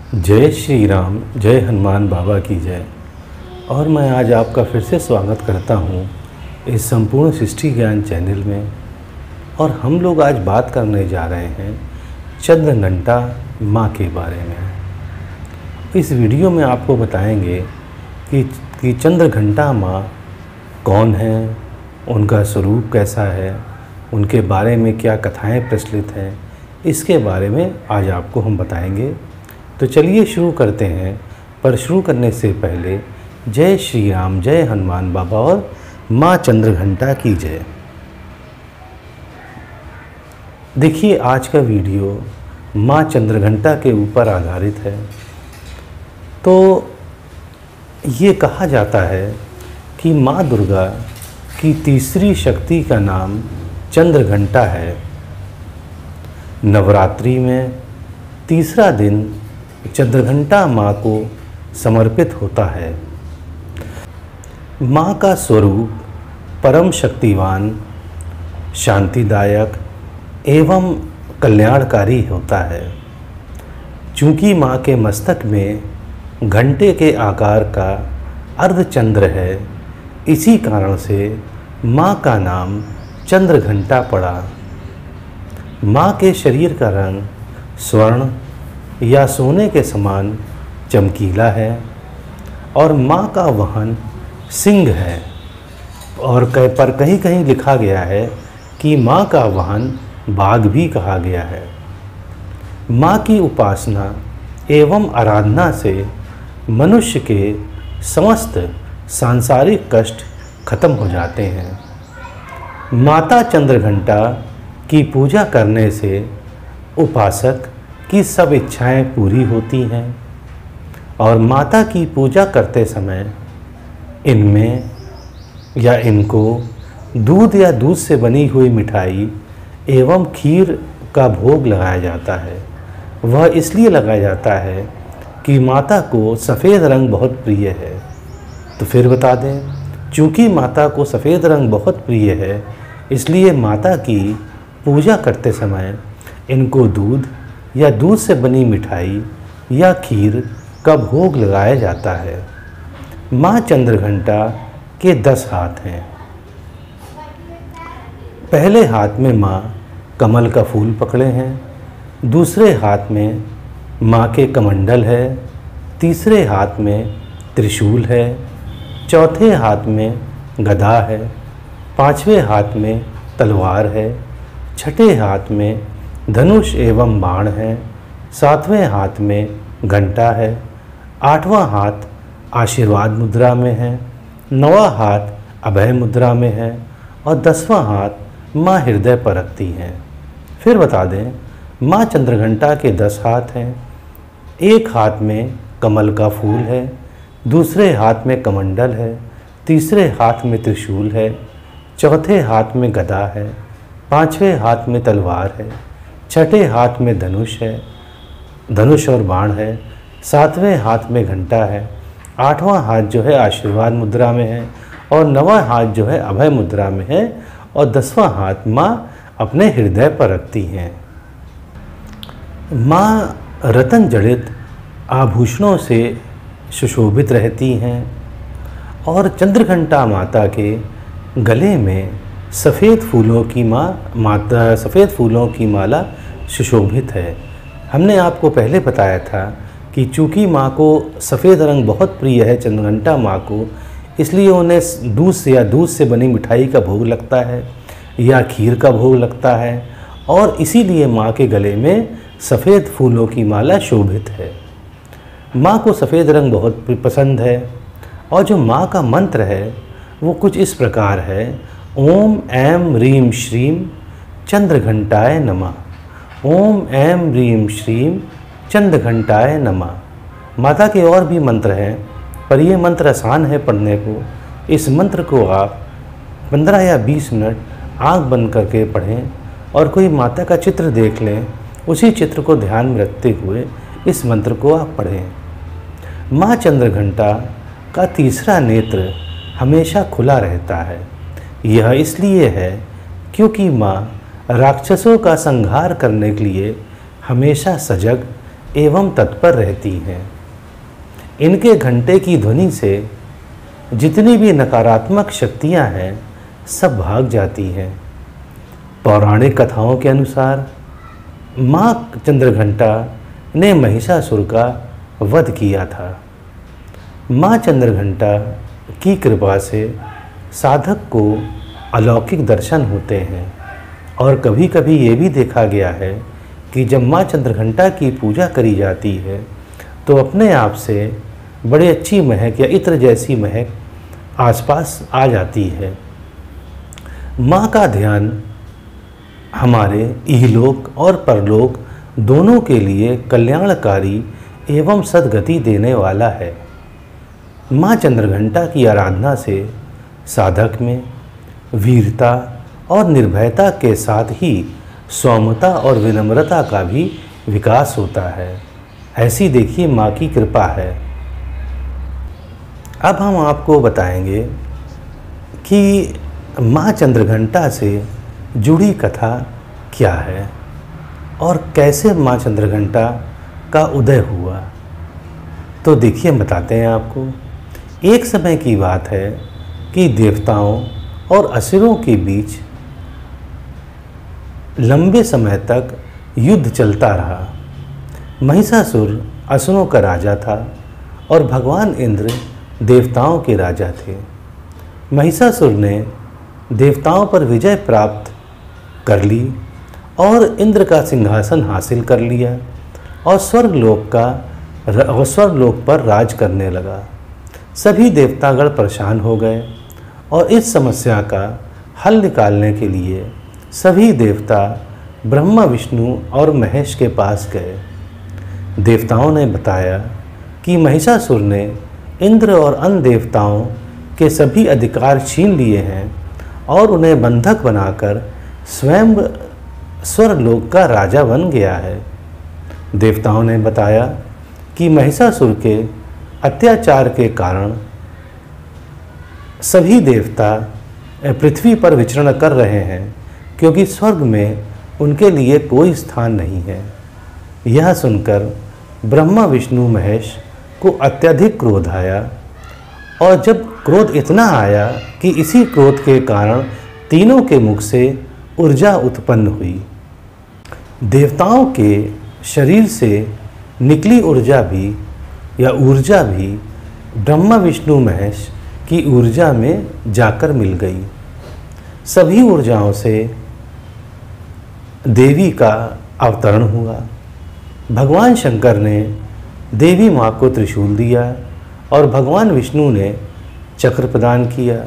जय श्री राम, जय हनुमान बाबा की जय। और मैं आज आपका फिर से स्वागत करता हूँ इस संपूर्ण सृष्टि ज्ञान चैनल में। और हम लोग आज बात करने जा रहे हैं चंद्रघंटा माँ के बारे में। इस वीडियो में आपको बताएंगे कि चंद्रघंटा माँ कौन है, उनका स्वरूप कैसा है, उनके बारे में क्या कथाएं प्रचलित हैं, इसके बारे में आज आपको हम बताएंगे। तो चलिए शुरू करते हैं। पर शुरू करने से पहले जय श्री राम, जय हनुमान बाबा और माँ चंद्रघंटा की जय। देखिए, आज का वीडियो माँ चंद्रघंटा के ऊपर आधारित है। तो ये कहा जाता है कि माँ दुर्गा की तीसरी शक्ति का नाम चंद्रघंटा है। नवरात्रि में तीसरा दिन चंद्रघंटा माँ को समर्पित होता है। माँ का स्वरूप परम शक्तिवान, शांतिदायक एवं कल्याणकारी होता है। चूँकि माँ के मस्तक में घंटे के आकार का अर्धचंद्र है, इसी कारण से माँ का नाम चंद्रघंटा पड़ा। माँ के शरीर का रंग स्वर्ण या सोने के समान चमकीला है और माँ का वाहन सिंह है। और पर कहीं कहीं लिखा गया है कि माँ का वाहन बाघ भी कहा गया है। माँ की उपासना एवं आराधना से मनुष्य के समस्त सांसारिक कष्ट खत्म हो जाते हैं। माता चंद्रघंटा की पूजा करने से उपासक की सब इच्छाएं पूरी होती हैं। और माता की पूजा करते समय इनमें या इनको दूध या दूध से बनी हुई मिठाई एवं खीर का भोग लगाया जाता है। वह इसलिए लगाया जाता है कि माता को सफ़ेद रंग बहुत प्रिय है। तो फिर बता दें, चूँकि माता को सफ़ेद रंग बहुत प्रिय है, इसलिए माता की पूजा करते समय इनको दूध या दूध से बनी मिठाई या खीर का भोग लगाया जाता है। माँ चंद्रघंटा के 10 हाथ हैं। पहले हाथ में माँ कमल का फूल पकड़े हैं, दूसरे हाथ में माँ के कमंडल है, तीसरे हाथ में त्रिशूल है, चौथे हाथ में गदा है, पांचवें हाथ में तलवार है, छठे हाथ में धनुष एवं बाण है, सातवें हाथ में घंटा है, आठवां हाथ आशीर्वाद मुद्रा में है, नौवां हाथ अभय मुद्रा में है और 10वां हाथ माँ हृदय पर रखती हैं। फिर बता दें, माँ चंद्रघंटा के 10 हाथ हैं। एक हाथ में कमल का फूल है, दूसरे हाथ में कमंडल है, तीसरे हाथ में त्रिशूल है, चौथे हाथ में गदा है, पांचवें हाथ में तलवार है, छठे हाथ में धनुष और बाण है, सातवें हाथ में घंटा है, आठवां हाथ जो है आशीर्वाद मुद्रा में है और नौवां हाथ जो है अभय मुद्रा में है और 10वां हाथ माँ अपने हृदय पर रखती हैं। माँ रतन जड़ित आभूषणों से सुशोभित रहती हैं और चंद्रघंटा माता के गले में सफ़ेद फूलों की माला सुशोभित है। हमने आपको पहले बताया था कि चूँकि माँ को सफ़ेद रंग बहुत प्रिय है, चंद्रघंटा माँ को, इसलिए उन्हें दूध से बनी मिठाई का भोग लगता है या खीर का भोग लगता है और इसीलिए माँ के गले में सफ़ेद फूलों की माला शोभित है। माँ को सफ़ेद रंग बहुत पसंद है और जो माँ का मंत्र है वो कुछ इस प्रकार है: ओम ऐं ह्रीं श्रीं चंद्रघंटाय नमः। ओम ऐं ह्रीं श्रीं चंद्रघंटाय नमः। माता के और भी मंत्र हैं, पर ये मंत्र आसान है पढ़ने को। इस मंत्र को आप 15 या 20 मिनट आँख बंद करके पढ़ें और कोई माता का चित्र देख लें, उसी चित्र को ध्यान में रखते हुए इस मंत्र को आप पढ़ें। माँ चंद्रघंटा का तीसरा नेत्र हमेशा खुला रहता है। यह इसलिए है क्योंकि माँ राक्षसों का संहार करने के लिए हमेशा सजग एवं तत्पर रहती हैं। इनके घंटे की ध्वनि से जितनी भी नकारात्मक शक्तियां हैं सब भाग जाती हैं। पौराणिक कथाओं के अनुसार माँ चंद्रघंटा ने महिषासुर का वध किया था। माँ चंद्रघंटा की कृपा से साधक को अलौकिक दर्शन होते हैं और कभी कभी ये भी देखा गया है कि जब माँ चंद्रघंटा की पूजा करी जाती है तो अपने आप से बड़ी अच्छी महक या इत्र जैसी महक आसपास आ जाती है। माँ का ध्यान हमारे इहलोक और परलोक दोनों के लिए कल्याणकारी एवं सद्गति देने वाला है। माँ चंद्रघंटा की आराधना से साधक में वीरता और निर्भयता के साथ ही सौम्यता और विनम्रता का भी विकास होता है। ऐसी देखिए माँ की कृपा है। अब हम आपको बताएंगे कि माँ चंद्रघंटा से जुड़ी कथा क्या है और कैसे माँ चंद्रघंटा का उदय हुआ। तो देखिए हम बताते हैं आपको। एक समय की बात है कि देवताओं और असुरों के बीच लंबे समय तक युद्ध चलता रहा। महिषासुर असुरों का राजा था और भगवान इंद्र देवताओं के राजा थे। महिषासुर ने देवताओं पर विजय प्राप्त कर ली और इंद्र का सिंहासन हासिल कर लिया और स्वर्गलोक पर राज करने लगा। सभी देवतागण परेशान हो गए और इस समस्या का हल निकालने के लिए सभी देवता ब्रह्मा विष्णु और महेश के पास गए। देवताओं ने बताया कि महिषासुर ने इंद्र और अन्य देवताओं के सभी अधिकार छीन लिए हैं और उन्हें बंधक बनाकर स्वयं स्वर्गलोक का राजा बन गया है। देवताओं ने बताया कि महिषासुर के अत्याचार के कारण सभी देवता पृथ्वी पर विचरण कर रहे हैं क्योंकि स्वर्ग में उनके लिए कोई स्थान नहीं है। यह सुनकर ब्रह्मा विष्णु महेश को अत्यधिक क्रोध आया और जब क्रोध इतना आया कि इसी क्रोध के कारण तीनों के मुख से ऊर्जा उत्पन्न हुई। देवताओं के शरीर से निकली ऊर्जा भी ब्रह्मा विष्णु महेश की ऊर्जा में जाकर मिल गई। सभी ऊर्जाओं से देवी का अवतरण हुआ। भगवान शंकर ने देवी माँ को त्रिशूल दिया और भगवान विष्णु ने चक्र प्रदान किया।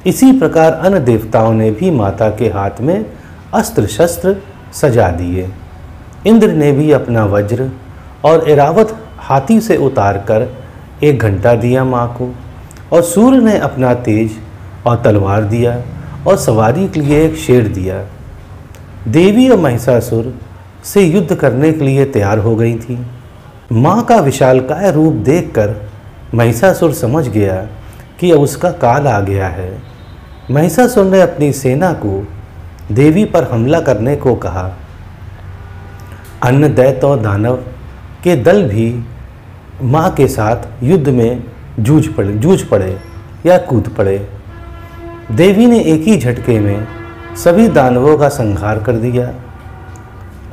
इसी प्रकार अन्य देवताओं ने भी माता के हाथ में अस्त्र शस्त्र सजा दिए। इंद्र ने भी अपना वज्र और ऐरावत हाथी से उतारकर एक घंटा दिया माँ को और सूर्य ने अपना तेज और तलवार दिया और सवारी के लिए एक शेर दिया। देवी और महिषासुर से युद्ध करने के लिए तैयार हो गई थी। माँ का विशालकाय रूप देखकर महिषासुर समझ गया कि अब उसका काल आ गया है। महिषासुर ने अपनी सेना को देवी पर हमला करने को कहा। अन्य दैत्य और दानव के दल भी माँ के साथ युद्ध में जूझ पड़े या कूद पड़े। देवी ने एक ही झटके में सभी दानवों का संहार कर दिया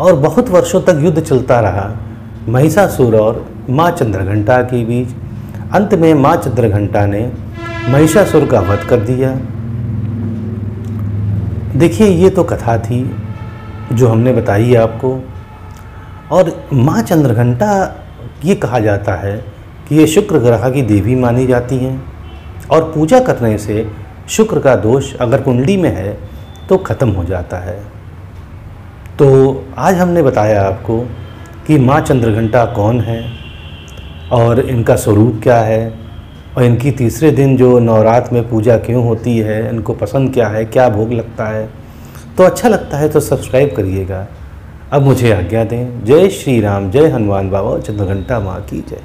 और बहुत वर्षों तक युद्ध चलता रहा महिषासुर और माँ चंद्रघंटा के बीच। अंत में माँ चंद्रघंटा ने महिषासुर का वध कर दिया। देखिए ये तो कथा थी जो हमने बताई आपको। और माँ चंद्रघंटा ये कहा जाता है कि ये शुक्र ग्रह की देवी मानी जाती हैं और पूजा करने से शुक्र का दोष अगर कुंडली में है तो ख़त्म हो जाता है। तो आज हमने बताया आपको कि माँ चंद्रघंटा कौन है और इनका स्वरूप क्या है और इनकी तीसरे दिन जो नवरात्र में पूजा क्यों होती है, इनको पसंद क्या है, क्या भोग लगता है। तो अच्छा लगता है तो सब्सक्राइब करिएगा। अब मुझे आज्ञा दें। जय श्री राम, जय हनुमान बाबा, चंद्रघंटा माँ की जय।